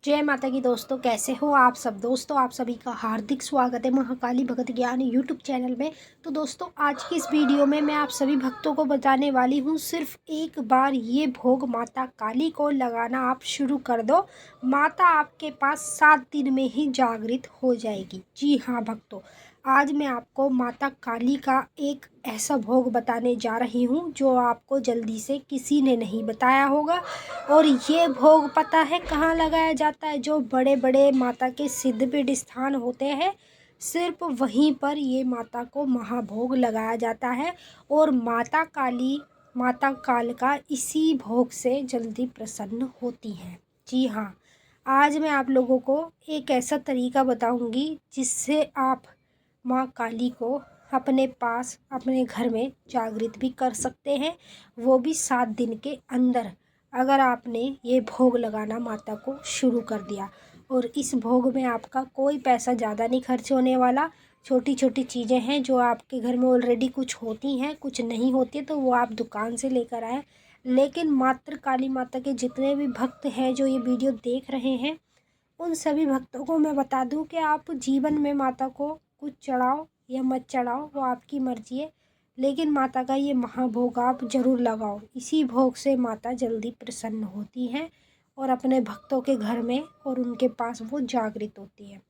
जय माता की दोस्तों, कैसे हो आप सब। दोस्तों आप सभी का हार्दिक स्वागत है महाकाली भगत ज्ञान यूट्यूब चैनल में। तो दोस्तों आज की इस वीडियो में मैं आप सभी भक्तों को बताने वाली हूँ, सिर्फ एक बार ये भोग माता काली को लगाना आप शुरू कर दो, माता आपके पास 7 दिन में ही जागृत हो जाएगी। जी हाँ भक्तों, आज मैं आपको माता काली का एक ऐसा भोग बताने जा रही हूँ जो आपको जल्दी से किसी ने नहीं बताया होगा। और ये भोग पता है कहाँ लगाया जाता है? जो बड़े बड़े माता के सिद्धपीठ स्थान होते हैं, सिर्फ वहीं पर ये माता को महाभोग लगाया जाता है। और माता काली, माता कालिका इसी भोग से जल्दी प्रसन्न होती हैं। जी हाँ, आज मैं आप लोगों को एक ऐसा तरीका बताऊंगी जिससे आप माँ काली को अपने पास, अपने घर में जागृत भी कर सकते हैं, वो भी 7 दिन के अंदर, अगर आपने ये भोग लगाना माता को शुरू कर दिया। और इस भोग में आपका कोई पैसा ज़्यादा नहीं खर्च होने वाला। छोटी छोटी चीज़ें हैं जो आपके घर में ऑलरेडी कुछ होती हैं, कुछ नहीं होती है, तो वो आप दुकान से लेकर आए। लेकिन मात्र काली माता के जितने भी भक्त हैं जो ये वीडियो देख रहे हैं, उन सभी भक्तों को मैं बता दूं कि आप जीवन में माता को कुछ चढ़ाओ या मत चढ़ाओ, वो आपकी मर्जी है, लेकिन माता का ये महाभोग आप ज़रूर लगाओ। इसी भोग से माता जल्दी प्रसन्न होती हैं और अपने भक्तों के घर में और उनके पास वो जागृत होती है।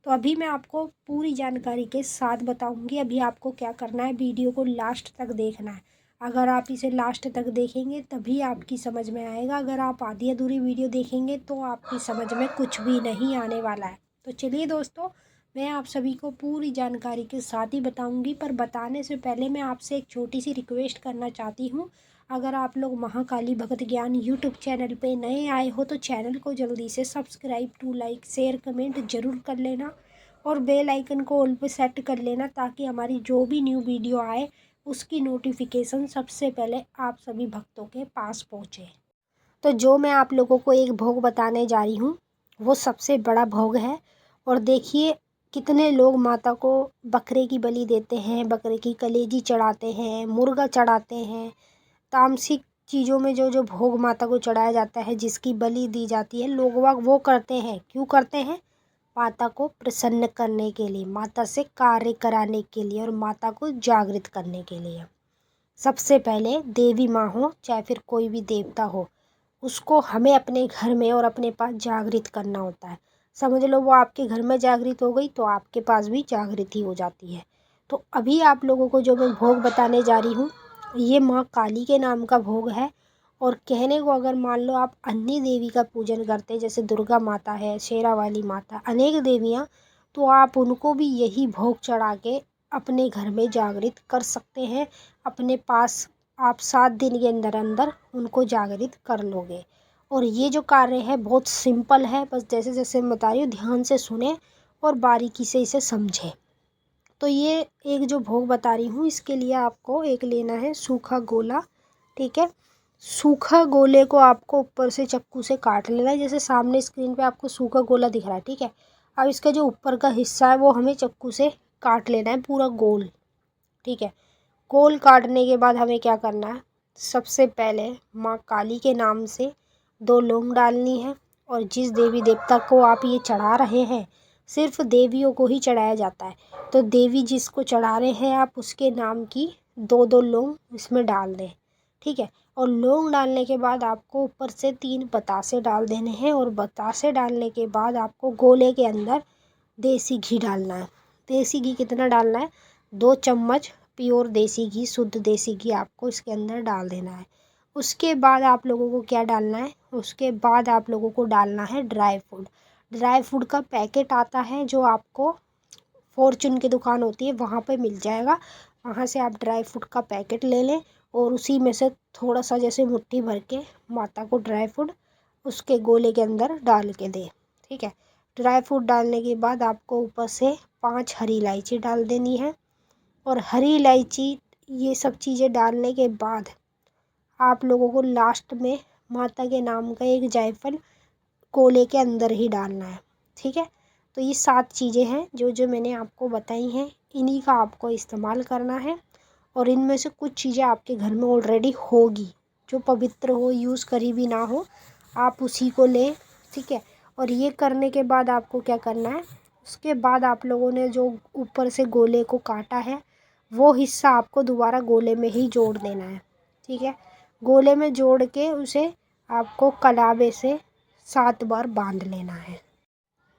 तो अभी मैं आपको पूरी जानकारी के साथ बताऊंगी। अभी आपको क्या करना है, वीडियो को लास्ट तक देखना है। अगर आप इसे लास्ट तक देखेंगे तभी आपकी समझ में आएगा। अगर आप आधी अधूरी वीडियो देखेंगे तो आपकी समझ में कुछ भी नहीं आने वाला है। तो चलिए दोस्तों, मैं आप सभी को पूरी जानकारी के साथ ही बताऊंगी। पर बताने से पहले मैं आपसे एक छोटी सी रिक्वेस्ट करना चाहती हूँ। अगर आप लोग महाकाली भगत ज्ञान यूट्यूब चैनल पे नए आए हो तो चैनल को जल्दी से subscribe to like share comment ज़रूर कर लेना और बेल आइकन को ऑल पे सेट कर लेना, ताकि हमारी जो भी न्यू वीडियो आए उसकी नोटिफिकेशन सबसे पहले आप सभी भक्तों के पास पहुँचे। तो जो मैं आप लोगों को एक भोग बताने जा रही हूँ वो सबसे बड़ा भोग है। और देखिए कितने लोग माता को बकरे की बलि देते हैं, बकरे की कलेजी चढ़ाते हैं, मुर्गा चढ़ाते हैं। तामसिक चीज़ों में जो जो भोग माता को चढ़ाया जाता है, जिसकी बलि दी जाती है, लोग वाग वो करते हैं। क्यों करते हैं? माता को प्रसन्न करने के लिए, माता से कार्य कराने के लिए और माता को जागृत करने के लिए। सबसे पहले देवी माँ हो चाहे फिर कोई भी देवता हो, उसको हमें अपने घर में और अपने पास जागृत करना होता है। समझ लो वो आपके घर में जागृत हो गई तो आपके पास भी जागृति हो जाती है। तो अभी आप लोगों को जो मैं भोग बताने जा रही हूँ, ये माँ काली के नाम का भोग है। और कहने को अगर मान लो आप अन्य देवी का पूजन करते हैं, जैसे दुर्गा माता है, शेरा वाली माता, अनेक देवियाँ, तो आप उनको भी यही भोग चढ़ा के अपने घर में जागृत कर सकते हैं। अपने पास आप 7 दिन के अंदर अंदर उनको जागृत कर लोगे। और ये जो कार्य है बहुत सिंपल है, बस जैसे जैसे मैं बता रही हूँ ध्यान से सुने और बारीकी से इसे समझें। तो ये एक जो भोग बता रही हूँ, इसके लिए आपको एक लेना है सूखा गोला। ठीक है, सूखा गोले को आपको ऊपर से चाकू से काट लेना है, जैसे सामने स्क्रीन पे आपको सूखा गोला दिख रहा है। ठीक है, अब इसका जो ऊपर का हिस्सा है वो हमें चाकू से काट लेना है पूरा गोल। ठीक है, गोल काटने के बाद हमें क्या करना है, सबसे पहले माँ काली के नाम से 2 लौंग डालनी है। और जिस देवी देवता को आप ये चढ़ा रहे हैं, सिर्फ देवियों को ही चढ़ाया जाता है, तो देवी जिसको चढ़ा रहे हैं आप उसके नाम की 2-2 लौंग इसमें डाल दें। ठीक है, और लौंग डालने के बाद आपको ऊपर से 3 बतासे डाल देने हैं। और बतासे डालने के बाद आपको गोले के अंदर देसी घी डालना है। देसी घी कितना डालना है? 2 चम्मच प्योर देसी घी, शुद्ध देसी घी आपको इसके अंदर डाल देना है। उसके बाद आप लोगों को क्या डालना है? उसके बाद आप लोगों को डालना है ड्राई फ्रूट। ड्राई फ्रूट का पैकेट आता है जो आपको फॉर्चून की दुकान होती है वहाँ पे मिल जाएगा। वहाँ से आप ड्राई फ्रूट का पैकेट ले लें और उसी में से थोड़ा सा जैसे मुट्ठी भर के माता को ड्राई फ्रूट उसके गोले के अंदर डाल के दें। ठीक है, ड्राई फ्रूट डालने के बाद आपको ऊपर से 5 हरी इलायची डाल देनी है। और हरी इलायची, ये सब चीज़ें डालने के बाद आप लोगों को लास्ट में माता के नाम का एक जायफल गोले के अंदर ही डालना है। ठीक है, तो ये 7 चीज़ें हैं जो जो मैंने आपको बताई हैं, इन्हीं का आपको इस्तेमाल करना है। और इनमें से कुछ चीज़ें आपके घर में ऑलरेडी होगी, जो पवित्र हो, यूज़ करी भी ना हो, आप उसी को लें। ठीक है, और ये करने के बाद आपको क्या करना है, उसके बाद आप लोगों ने जो ऊपर से गोले को काटा है वो हिस्सा आपको दोबारा गोले में ही जोड़ देना है। ठीक है, गोले में जोड़ के उसे आपको कलावे से 7 बार बांध लेना है।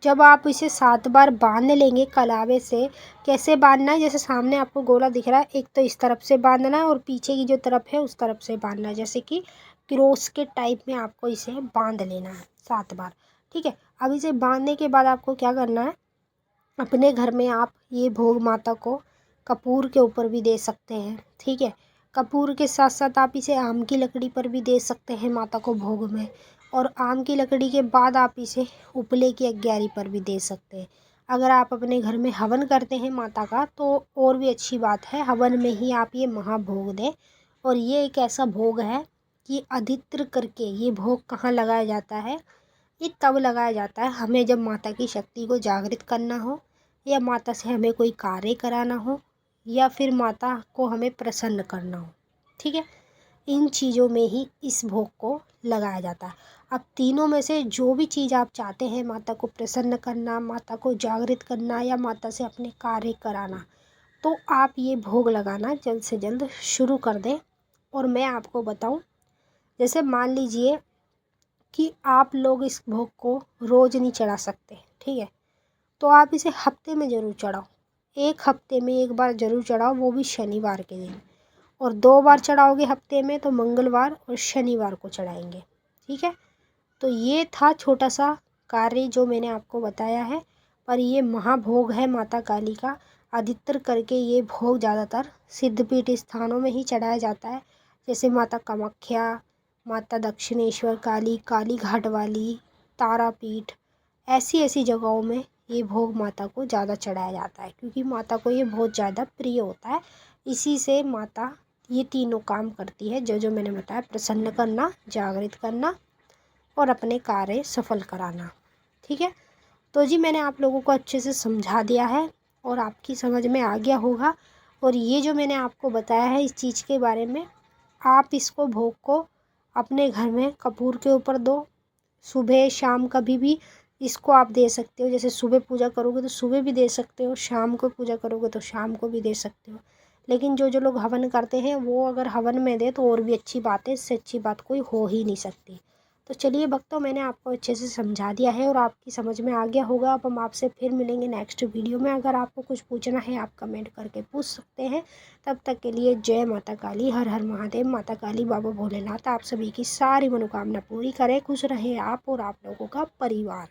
जब आप इसे 7 बार बांध लेंगे कलावे से, कैसे बांधना है, जैसे सामने आपको गोला दिख रहा है, एक तो इस तरफ से बांधना है और पीछे की जो तरफ है उस तरफ से बांधना है, जैसे कि क्रॉस के टाइप में आपको इसे बांध लेना है 7 बार। ठीक है, अब इसे बांधने के बाद आपको क्या करना है, अपने घर में आप ये भोग माता को कपूर के ऊपर भी दे सकते हैं। ठीक है, कपूर के साथ साथ आप इसे आम की लकड़ी पर भी दे सकते हैं माता को भोग में, और आम की लकड़ी के बाद आप इसे उपले की अग्यारी पर भी दे सकते हैं। अगर आप अपने घर में हवन करते हैं माता का तो और भी अच्छी बात है, हवन में ही आप ये महाभोग दें। और ये एक ऐसा भोग है कि अधित्र करके ये भोग कहाँ लगाया जाता है, ये तब लगाया जाता है हमें जब माता की शक्ति को जागृत करना हो, या माता से हमें कोई कार्य कराना हो, या फिर माता को हमें प्रसन्न करना हो। ठीक है, इन चीज़ों में ही इस भोग को लगाया जाता है। अब तीनों में से जो भी चीज़ आप चाहते हैं, माता को प्रसन्न करना, माता को जागृत करना, या माता से अपने कार्य कराना, तो आप ये भोग लगाना जल्द से जल्द शुरू कर दें। और मैं आपको बताऊं, जैसे मान लीजिए कि आप लोग इस भोग को रोज़ नहीं चढ़ा सकते, ठीक है, तो आप इसे हफ्ते में ज़रूर चढ़ाओ। एक हफ्ते में एक बार ज़रूर चढ़ाओ, वो भी शनिवार के दिन। और 2 बार चढ़ाओगे हफ्ते में तो मंगलवार और शनिवार को चढ़ाएंगे। ठीक है, तो ये था छोटा सा कार्य जो मैंने आपको बताया है। पर ये महाभोग है माता काली का, अधिकतर करके ये भोग ज़्यादातर सिद्धपीठ स्थानों में ही चढ़ाया जाता है, जैसे माता कामाख्या, माता दक्षिणेश्वर काली, काली घाट वाली, तारापीठ, ऐसी ऐसी जगहों में ये भोग माता को ज़्यादा चढ़ाया जाता है, क्योंकि माता को ये बहुत ज़्यादा प्रिय होता है। इसी से माता ये तीनों काम करती है, जो जो मैंने बताया, प्रसन्न करना, जागृत करना और अपने कार्य सफल कराना। ठीक है, तो जी मैंने आप लोगों को अच्छे से समझा दिया है और आपकी समझ में आ गया होगा। और ये जो मैंने आपको बताया है इस चीज़ के बारे में, आप इसको भोग को अपने घर में कपूर के ऊपर दो, सुबह शाम कभी भी इसको आप दे सकते हो। जैसे सुबह पूजा करोगे तो सुबह भी दे सकते हो, शाम को पूजा करोगे तो शाम को भी दे सकते हो। लेकिन जो जो लोग हवन करते हैं वो अगर हवन में दे तो और भी अच्छी बात है, इससे अच्छी बात कोई हो ही नहीं सकती। तो चलिए भक्तों, मैंने आपको अच्छे से समझा दिया है और आपकी समझ में आ गया होगा। अब हम आपसे फिर मिलेंगे नेक्स्ट वीडियो में। अगर आपको कुछ पूछना है आप कमेंट करके पूछ सकते हैं। तब तक के लिए जय माता काली, हर हर महादेव। माता काली बाबा भोलेनाथ आप सभी की सारी मनोकामना पूरी करे। खुश रहे आप और आप लोगों का परिवार।